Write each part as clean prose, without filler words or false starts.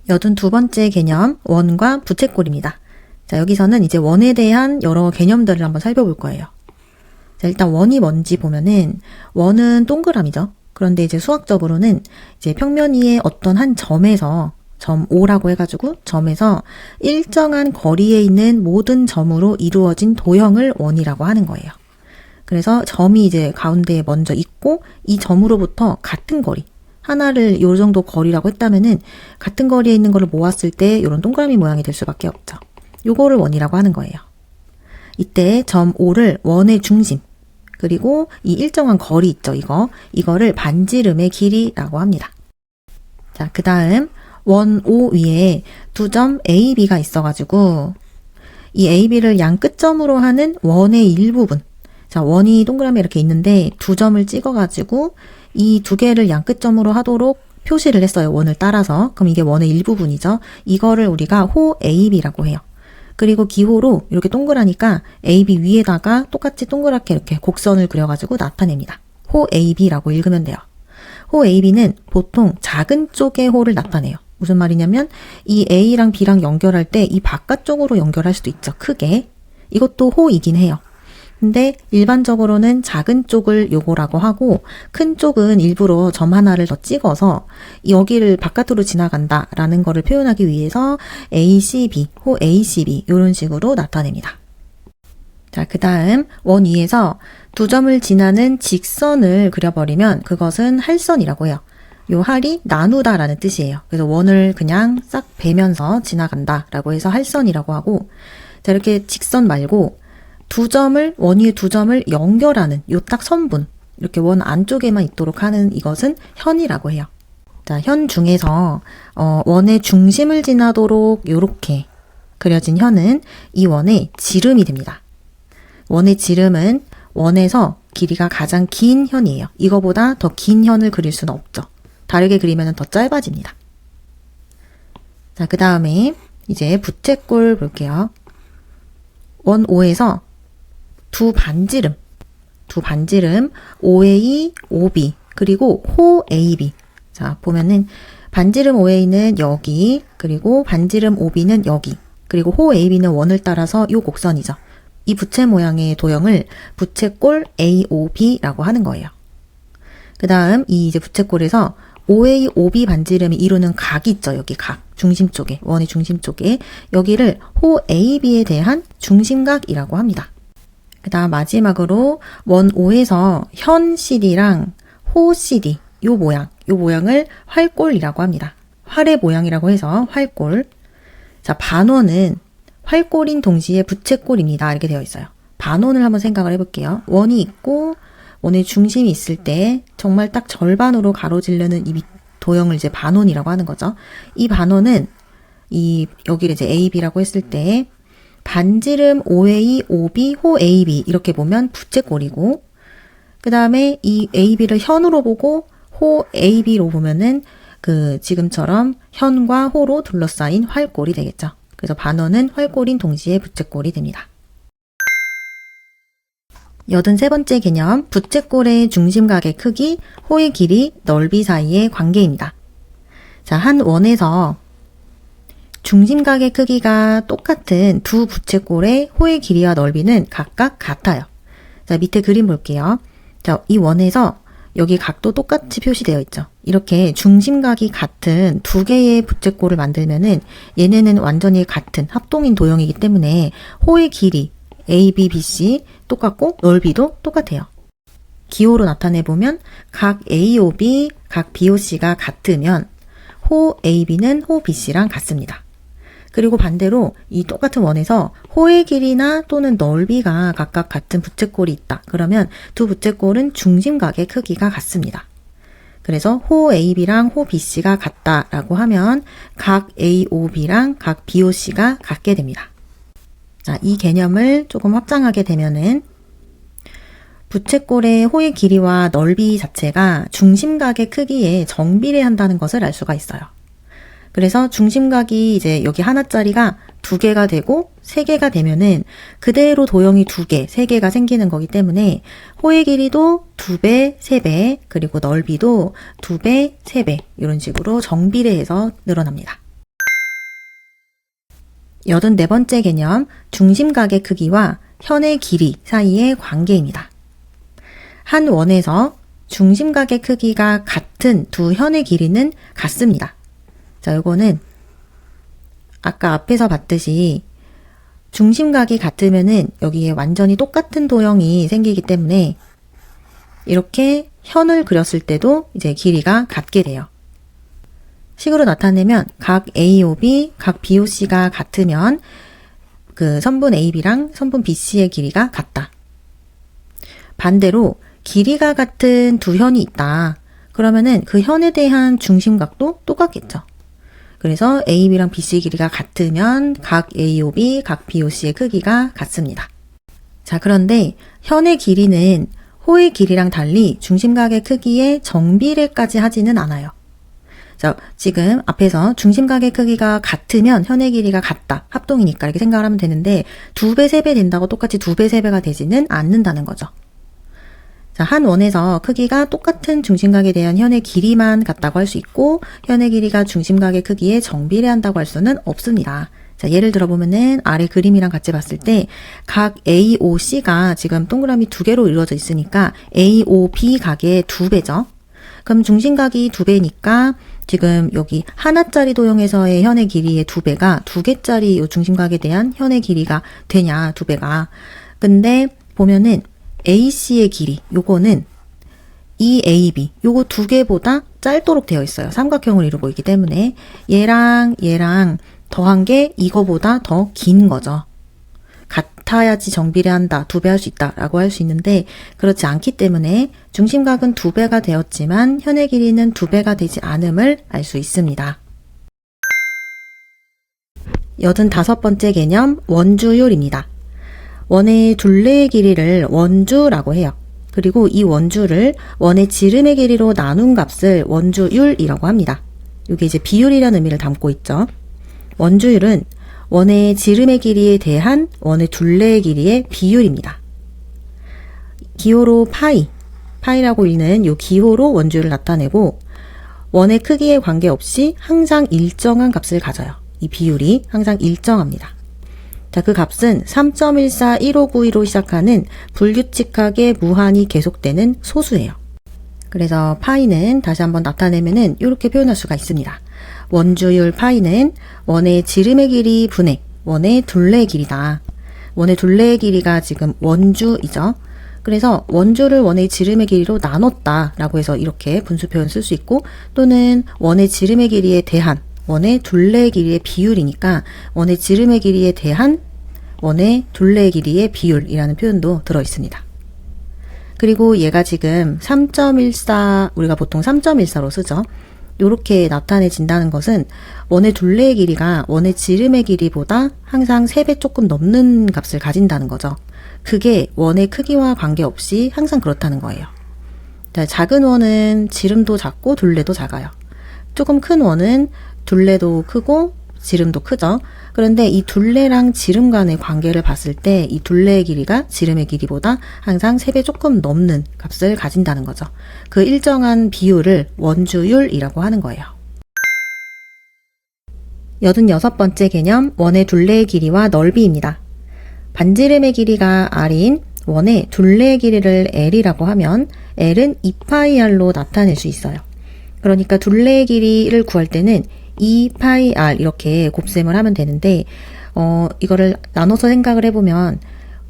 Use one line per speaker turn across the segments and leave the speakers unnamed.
82번째 개념, 원과 부채꼴입니다. 자, 여기서는 이제 원에 대한 여러 개념들을 한번 살펴볼 거예요. 자, 일단 원이 뭔지 보면은, 원은 동그라미죠. 그런데 이제 수학적으로는 이제 평면 위에 어떤 한 점에서, 점 O라고 해가지고, 점에서 일정한 거리에 있는 모든 점으로 이루어진 도형을 원이라고 하는 거예요. 그래서 점이 이제 가운데에 먼저 있고, 이 점으로부터 같은 거리, 하나를 요 정도 거리라고 했다면은 같은 거리에 있는 거를 모았을 때 이런 동그라미 모양이 될 수밖에 없죠. 요거를 원이라고 하는 거예요. 이때 점 O를 원의 중심, 그리고 이 일정한 거리 있죠. 이거를 반지름의 길이라고 합니다. 자, 그 다음 원 O 위에 두 점 A, B가 있어가지고 이 A, B를 양 끝점으로 하는 원의 일부분. 자, 원이 동그라미 이렇게 있는데 두 점을 찍어가지고 이 두 개를 양 끝점으로 하도록 표시를 했어요. 원을 따라서. 그럼 이게 원의 일부분이죠. 이거를 우리가 호 AB라고 해요. 그리고 기호로 이렇게 동그라니까 AB 위에다가 똑같이 동그랗게 이렇게 곡선을 그려가지고 나타냅니다. 호 AB라고 읽으면 돼요. 호 AB는 보통 작은 쪽의 호를 나타내요. 무슨 말이냐면 이 A랑 B랑 연결할 때 이 바깥쪽으로 연결할 수도 있죠. 크게. 이것도 호이긴 해요. 근데 일반적으로는 작은 쪽을 요거라고 하고 큰 쪽은 일부러 점 하나를 더 찍어서 여기를 바깥으로 지나간다 라는 거를 표현하기 위해서 ACB, 호 ACB 이런 식으로 나타냅니다. 자, 그 다음 원 위에서 두 점을 지나는 직선을 그려버리면 그것은 할선이라고 해요. 요 할이 나누다 라는 뜻이에요. 그래서 원을 그냥 싹 베면서 지나간다 라고 해서 할선이라고 하고, 자, 이렇게 직선 말고 원 위에 두 점을 연결하는 요 딱 선분, 이렇게 원 안쪽에만 있도록 하는 이것은 현이라고 해요. 자, 현 중에서 원의 중심을 지나도록 요렇게 그려진 현은 이 원의 지름이 됩니다. 원의 지름은 원에서 길이가 가장 긴 현이에요. 이거보다 더 긴 현을 그릴 수는 없죠. 다르게 그리면 더 짧아집니다. 자, 그 다음에 이제 부채꼴 볼게요. 원 O에서 두 반지름 OA, OB, 그리고 호 AB. 자, 보면은 반지름 OA는 여기, 그리고 반지름 OB는 여기, 그리고 호 AB는 원을 따라서 요 곡선이죠. 이 부채 모양의 도형을 부채꼴 AOB라고 하는 거예요. 그 다음 이 이제 부채꼴에서 OA, OB 반지름이 이루는 각이 있죠. 여기 각, 중심 쪽에, 원의 중심 쪽에 여기를 호 AB에 대한 중심각이라고 합니다. 그 다음 마지막으로 원 O에서 현 CD랑 호 CD 요 모양을 활꼴이라고 합니다. 활의 모양이라고 해서 활꼴. 자, 반원은 활꼴인 동시에 부채꼴입니다. 이렇게 되어 있어요. 반원을 한번 생각을 해볼게요. 원이 있고 원의 중심이 있을 때 정말 딱 절반으로 가로지르는 이 도형을 이제 반원이라고 하는 거죠. 이 반원은 여기를 이제 AB라고 했을 때 반지름 OA, OB, 호 AB 이렇게 보면 부채꼴이고, 그 다음에 이 AB를 현으로 보고 호 AB로 보면은 지금처럼 현과 호로 둘러싸인 활꼴이 되겠죠. 그래서 반원은 활꼴인 동시에 부채꼴이 됩니다. 83번째 개념, 부채꼴의 중심각의 크기, 호의 길이, 넓이 사이의 관계입니다. 자, 한 원에서 중심각의 크기가 똑같은 두 부채꼴의 호의 길이와 넓이는 각각 같아요. 자, 밑에 그림 볼게요. 자, 이 원에서 여기 각도 똑같이 표시되어 있죠. 이렇게 중심각이 같은 두 개의 부채꼴을 만들면은 얘네는 완전히 같은 합동인 도형이기 때문에 호의 길이 AB, BC 똑같고 넓이도 똑같아요. 기호로 나타내보면 각 AOB, 각 BOC가 같으면 호 AB는 호 BC랑 같습니다. 그리고 반대로 이 똑같은 원에서 호의 길이나 또는 넓이가 각각 같은 부채꼴이 있다. 그러면 두 부채꼴은 중심각의 크기가 같습니다. 그래서 호 AB랑 호 BC가 같다라고 하면 각 AOB랑 각 BOC가 같게 됩니다. 자, 이 개념을 조금 확장하게 되면은 부채꼴의 호의 길이와 넓이 자체가 중심각의 크기에 정비례한다는 것을 알 수가 있어요. 그래서 중심각이 이제 여기 하나짜리가 두 개가 되고 세 개가 되면은 그대로 도형이 두 개, 세 개가 생기는 거기 때문에 호의 길이도 2배, 3배, 그리고 넓이도 2배, 3배 이런 식으로 정비례해서 늘어납니다. 84번째 개념, 중심각의 크기와 현의 길이 사이의 관계입니다. 한 원에서 중심각의 크기가 같은 두 현의 길이는 같습니다. 자, 요거는 아까 앞에서 봤듯이 중심각이 같으면은 여기에 완전히 똑같은 도형이 생기기 때문에 이렇게 현을 그렸을 때도 이제 길이가 같게 돼요. 식으로 나타내면 각 AOB, 각 BOC가 같으면 그 선분 AB랑 선분 BC의 길이가 같다. 반대로 길이가 같은 두 현이 있다. 그러면은 그 현에 대한 중심각도 똑같겠죠. 그래서 AB랑 BC 길이가 같으면 각 AOB, 각 BOC의 크기가 같습니다. 자, 그런데 현의 길이는 호의 길이랑 달리 중심각의 크기에 정비례까지 하지는 않아요. 자, 지금 앞에서 중심각의 크기가 같으면 현의 길이가 같다. 합동이니까 이렇게 생각을 하면 되는데 2배, 3배 된다고 똑같이 2배, 3배가 되지는 않는다는 거죠. 자, 한 원에서 크기가 똑같은 중심각에 대한 현의 길이만 같다고 할 수 있고 현의 길이가 중심각의 크기에 정비례한다고 할 수는 없습니다. 자, 예를 들어보면은 아래 그림이랑 같이 봤을 때 각 AOC가 지금 동그라미 2개로 이루어져 있으니까 AOB 각의 2배죠. 그럼 중심각이 2배니까 지금 여기 하나짜리 도형에서의 현의 길이의 2배가 2개짜리 이 중심각에 대한 현의 길이가 되냐, 2배가. 근데 보면은 AC의 길이, 요거는 EAB, 요거 2개보다 짧도록 되어 있어요. 삼각형을 이루고 있기 때문에 얘랑 더한 게 이거보다 더 긴 거죠. 같아야지 정비례한다, 2배 할 수 있다 라고 할 수 있는데 그렇지 않기 때문에 중심각은 2배가 되었지만 현의 길이는 2배가 되지 않음을 알 수 있습니다. 85번째 개념, 원주율입니다. 원의 둘레의 길이를 원주라고 해요. 그리고 이 원주를 원의 지름의 길이로 나눈 값을 원주율이라고 합니다. 이게 이제 비율이라는 의미를 담고 있죠. 원주율은 원의 지름의 길이에 대한 원의 둘레의 길이의 비율입니다. 기호로 파이라고 읽는 이 기호로 원주율을 나타내고 원의 크기에 관계없이 항상 일정한 값을 가져요. 이 비율이 항상 일정합니다. 자, 그 값은 3.141592로 시작하는 불규칙하게 무한히 계속되는 소수예요. 그래서 파이는 다시 한번 나타내면은 이렇게 표현할 수가 있습니다. 원주율 파이는 원의 지름의 길이 분의 원의 둘레의 길이다. 원의 둘레의 길이가 지금 원주이죠. 그래서 원주를 원의 지름의 길이로 나눴다 라고 해서 이렇게 분수 표현 쓸 수 있고 또는 원의 지름의 길이에 대한 원의 둘레의 길이의 비율이니까 원의 지름의 길이에 대한 원의 둘레의 길이의 비율이라는 표현도 들어 있습니다. 그리고 얘가 지금 3.14, 우리가 보통 3.14로 쓰죠. 이렇게 나타내진다는 것은 원의 둘레의 길이가 원의 지름의 길이보다 항상 3배 조금 넘는 값을 가진다는 거죠. 그게 원의 크기와 관계없이 항상 그렇다는 거예요. 자, 작은 원은 지름도 작고 둘레도 작아요. 조금 큰 원은 둘레도 크고 지름도 크죠. 그런데 이 둘레랑 지름 간의 관계를 봤을 때 이 둘레의 길이가 지름의 길이보다 항상 3배 조금 넘는 값을 가진다는 거죠. 그 일정한 비율을 원주율이라고 하는 거예요. 86번째 개념, 원의 둘레의 길이와 넓이입니다. 반지름의 길이가 R인 원의 둘레의 길이를 L이라고 하면 L은 2파이R로 나타낼 수 있어요. 그러니까 둘레의 길이를 구할 때는 2파이R 이렇게 곱셈을 하면 되는데 이거를 나눠서 생각을 해보면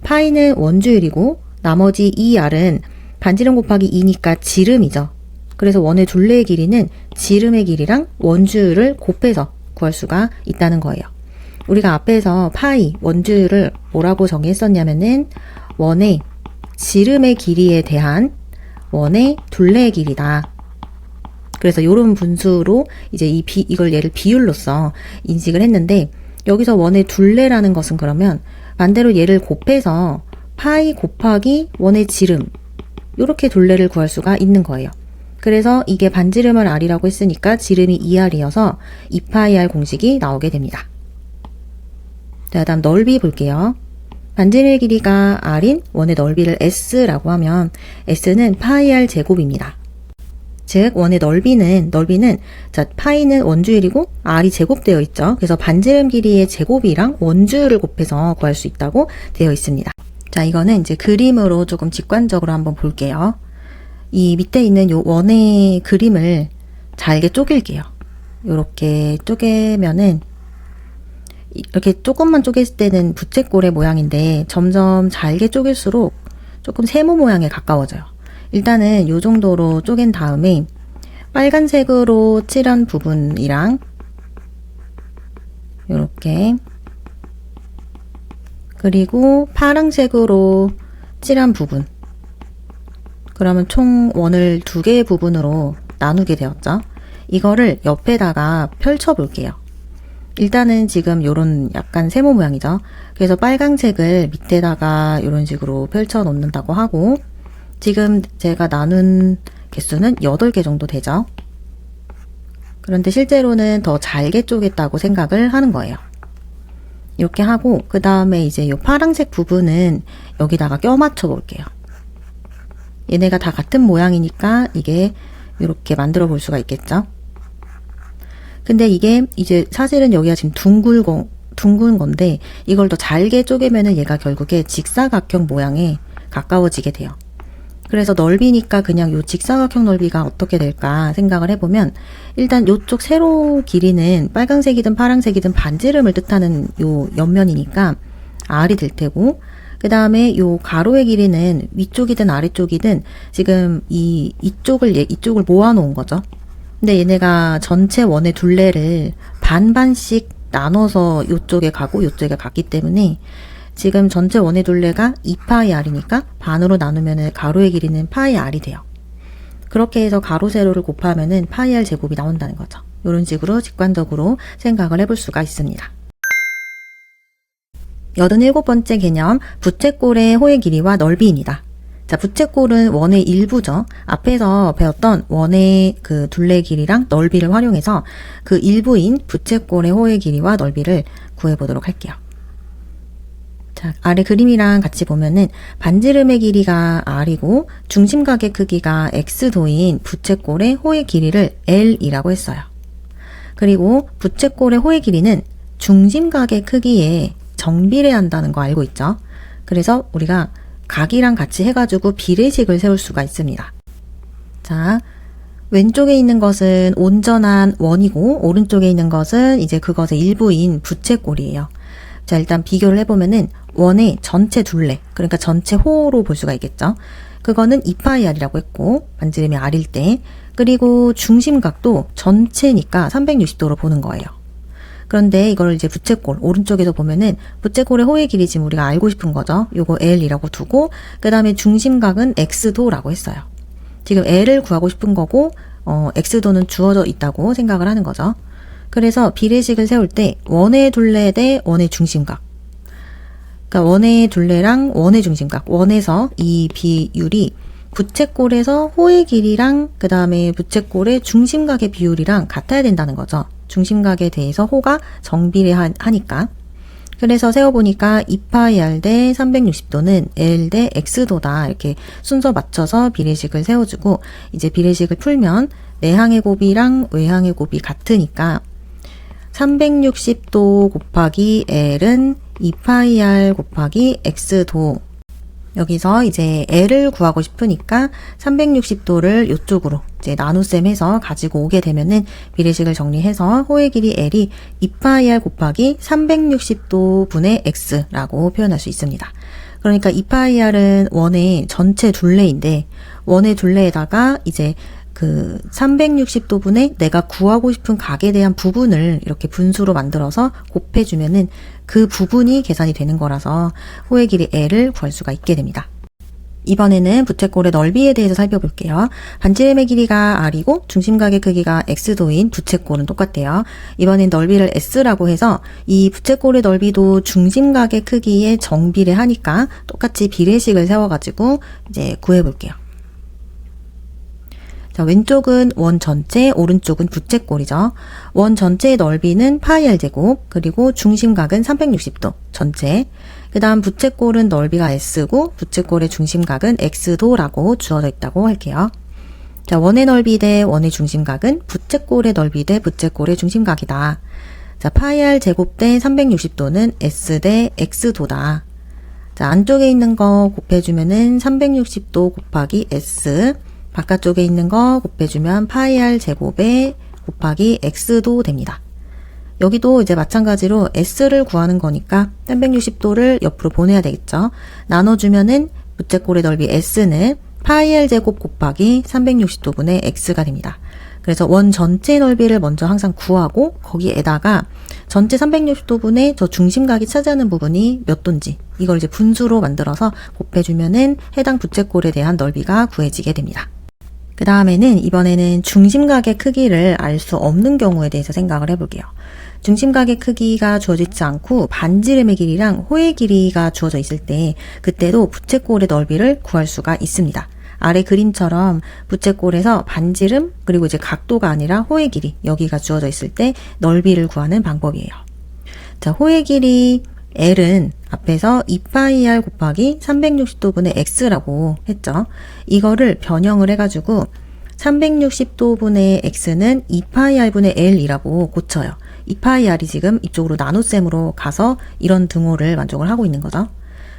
파이는 원주율이고 나머지 2R은 반지름 곱하기 2니까 지름이죠. 그래서 원의 둘레의 길이는 지름의 길이랑 원주율을 곱해서 구할 수가 있다는 거예요. 우리가 앞에서 파이, 원주율을 뭐라고 정의했었냐면은 원의 지름의 길이에 대한 원의 둘레의 길이다. 그래서 이런 분수로 이제 이걸 얘를 비율로서 인식을 했는데 여기서 원의 둘레라는 것은 그러면 반대로 얘를 곱해서 파이 곱하기 원의 지름 이렇게 둘레를 구할 수가 있는 거예요. 그래서 이게 반지름을 R이라고 했으니까 지름이 2R이어서 2파이R 공식이 나오게 됩니다. 자, 다음 넓이 볼게요. 반지름의 길이가 R인 원의 넓이를 S라고 하면 S는 파이R 제곱입니다. 즉 원의 넓이는 자 파이는 원주율이고 r이 제곱되어 있죠. 그래서 반지름 길이의 제곱이랑 원주율을 곱해서 구할 수 있다고 되어 있습니다. 자, 이거는 이제 그림으로 조금 직관적으로 한번 볼게요. 이 밑에 있는 요 원의 그림을 잘게 쪼갤게요. 요렇게 쪼개면은 이렇게 조금만 쪼갰을 때는 부채꼴의 모양인데 점점 잘게 쪼갤수록 조금 세모 모양에 가까워져요. 일단은 요 정도로 쪼갠 다음에 빨간색으로 칠한 부분이랑 요렇게 그리고 파란색으로 칠한 부분, 그러면 총 원을 두 개의 부분으로 나누게 되었죠. 이거를 옆에다가 펼쳐 볼게요. 일단은 지금 요런 약간 세모 모양이죠. 그래서 빨간색을 밑에다가 요런 식으로 펼쳐 놓는다고 하고, 지금 제가 나눈 개수는 8개 정도 되죠. 그런데 실제로는 더 잘게 쪼갰다고 생각을 하는 거예요. 이렇게 하고 그 다음에 이제 요 파란색 부분은 여기다가 껴 맞춰 볼게요. 얘네가 다 같은 모양이니까 이게 이렇게 만들어 볼 수가 있겠죠. 근데 이게 이제 사실은 여기가 지금 둥근 건데 이걸 더 잘게 쪼개면은 얘가 결국에 직사각형 모양에 가까워지게 돼요. 그래서 넓이니까 그냥 요 직사각형 넓이가 어떻게 될까 생각을 해보면, 일단 요쪽 세로 길이는 빨간색이든 파란색이든 반지름을 뜻하는 요 옆면이니까 r이 될 테고, 그 다음에 요 가로의 길이는 위쪽이든 아래쪽이든 지금 이쪽을 모아놓은 거죠. 근데 얘네가 전체 원의 둘레를 반반씩 나눠서 요쪽에 가고 요쪽에 갔기 때문에 지금 전체 원의 둘레가 2파이 r이니까 반으로 나누면 가로의 길이는 파이 r이 돼요. 그렇게 해서 가로 세로를 곱하면은 파이 r 제곱이 나온다는 거죠. 이런 식으로 직관적으로 생각을 해볼 수가 있습니다. 87번째 개념, 부채꼴의 호의 길이와 넓이입니다. 자, 부채꼴은 원의 일부죠. 앞에서 배웠던 원의 그 둘레 길이랑 넓이를 활용해서 그 일부인 부채꼴의 호의 길이와 넓이를 구해보도록 할게요. 자, 아래 그림이랑 같이 보면은 반지름의 길이가 r이고 중심각의 크기가 x도인 부채꼴의 호의 길이를 l이라고 했어요. 그리고 부채꼴의 호의 길이는 중심각의 크기에 정비례한다는 거 알고 있죠? 그래서 우리가 각이랑 같이 해가지고 비례식을 세울 수가 있습니다. 자, 왼쪽에 있는 것은 온전한 원이고 오른쪽에 있는 것은 이제 그것의 일부인 부채꼴이에요. 자, 일단 비교를 해보면은 원의 전체 둘레, 그러니까 전체 호로 볼 수가 있겠죠. 그거는 2파이 r이라고 했고 반지름이 r일 때, 그리고 중심각도 전체니까 360도로 보는 거예요. 그런데 이걸 이제 부채꼴 오른쪽에서 보면은 부채꼴의 호의 길이 지금 우리가 알고 싶은 거죠. 요거 l이라고 두고 그 다음에 중심각은 x도라고 했어요. 지금 l을 구하고 싶은 거고 x도는 주어져 있다고 생각을 하는 거죠. 그래서 비례식을 세울 때 원의 둘레 대 원의 중심각, 그러니까 원의 둘레랑 원의 중심각, 원에서 이 비율이 부채꼴에서 호의 길이랑 그 다음에 부채꼴의 중심각의 비율이랑 같아야 된다는 거죠. 중심각에 대해서 호가 정비례하니까. 그래서 세워보니까 2파이 r 대 360도는 l 대 x도다, 이렇게 순서 맞춰서 비례식을 세워주고, 이제 비례식을 풀면 내항의 곱이랑 외항의 곱이 같으니까 360도 곱하기 l은 2파이 r 곱하기 x도, 여기서 이제 l을 구하고 싶으니까 360도를 이쪽으로 이제 나눗셈 해서 가지고 오게 되면은 비례식을 정리해서 호의 길이 l이 2파이 r 곱하기 360도 분의 x라고 표현할 수 있습니다. 그러니까 2파이 r은 원의 전체 둘레인데 원의 둘레에다가 이제 그 360도 분의 내가 구하고 싶은 각에 대한 부분을 이렇게 분수로 만들어서 곱해주면은 그 부분이 계산이 되는 거라서 호의 길이 l을 구할 수가 있게 됩니다. 이번에는 부채꼴의 넓이에 대해서 살펴볼게요. 반지름의 길이가 r이고 중심각의 크기가 x도인 부채꼴은 똑같대요. 이번엔 넓이를 s라고 해서 이 부채꼴의 넓이도 중심각의 크기에 정비례하니까 똑같이 비례식을 세워가지고 이제 구해볼게요. 자, 왼쪽은 원 전체, 오른쪽은 부채꼴이죠. 원 전체의 넓이는 파이 r 제곱, 그리고 중심각은 360도 전체. 그 다음 부채꼴은 넓이가 s고 부채꼴의 중심각은 x도라고 주어져 있다고 할게요. 자, 원의 넓이 대 원의 중심각은 부채꼴의 넓이 대 부채꼴의 중심각이다. 자, 파이 r 제곱 대 360도는 s 대 x도다. 자, 안쪽에 있는 거 곱해주면은 360도 곱하기 s, 바깥쪽에 있는 거 곱해주면 파이 r 제곱에 곱하기 x도 됩니다. 여기도 이제 마찬가지로 s를 구하는 거니까 360도를 옆으로 보내야 되겠죠. 나눠주면은 부채꼴의 넓이 s는 파이 r 제곱 곱하기 360도분의 x가 됩니다. 그래서 원 전체 넓이를 먼저 항상 구하고 거기에다가 전체 360도분의 저 중심각이 차지하는 부분이 몇 도인지 이걸 이제 분수로 만들어서 곱해주면은 해당 부채꼴에 대한 넓이가 구해지게 됩니다. 그 다음에는 이번에는 중심각의 크기를 알 수 없는 경우에 대해서 생각을 해볼게요. 중심각의 크기가 주어지지 않고 반지름의 길이랑 호의 길이가 주어져 있을 때 그때도 부채꼴의 넓이를 구할 수가 있습니다. 아래 그림처럼 부채꼴에서 반지름 그리고 이제 각도가 아니라 호의 길이 여기가 주어져 있을 때 넓이를 구하는 방법이에요. 자, 호의 길이 L은 앞에서 2파이 r 곱하기 360도분의 x라고 했죠. 이거를 변형을 해가지고 360도분의 x는 2파이 r분의 l이라고 고쳐요. 2파이 r이 지금 이쪽으로 나눗셈으로 가서 이런 등호를 만족을 하고 있는 거죠.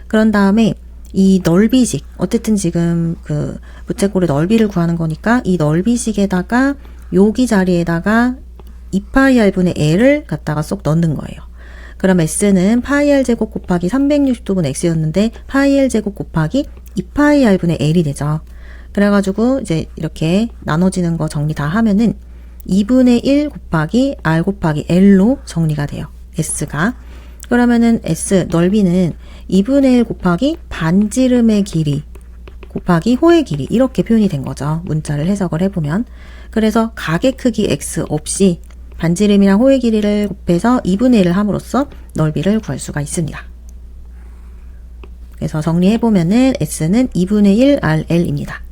그런 다음에 이 넓이식, 어쨌든 지금 그 부채꼴의 넓이를 구하는 거니까 이 넓이식에다가 여기 자리에다가 2파이 r분의 l을 갖다가 쏙 넣는 거예요. 그럼 s는 파이 r 제곱 곱하기 360도분의 x였는데 파이 r 제곱 곱하기 2파이 r분의 l이 되죠. 그래가지고 이제 이렇게 나눠지는 거 정리 다 하면은 2분의 1 곱하기 r 곱하기 l로 정리가 돼요. s가. 그러면은 s 넓이는 2분의 1 곱하기 반지름의 길이 곱하기 호의 길이 이렇게 표현이 된 거죠. 문자를 해석을 해보면. 그래서 각의 크기 x 없이 반지름이랑 호의 길이를 곱해서 2분의 1을 함으로써 넓이를 구할 수가 있습니다. 그래서 정리해보면은 s는 2분의 1 rl입니다.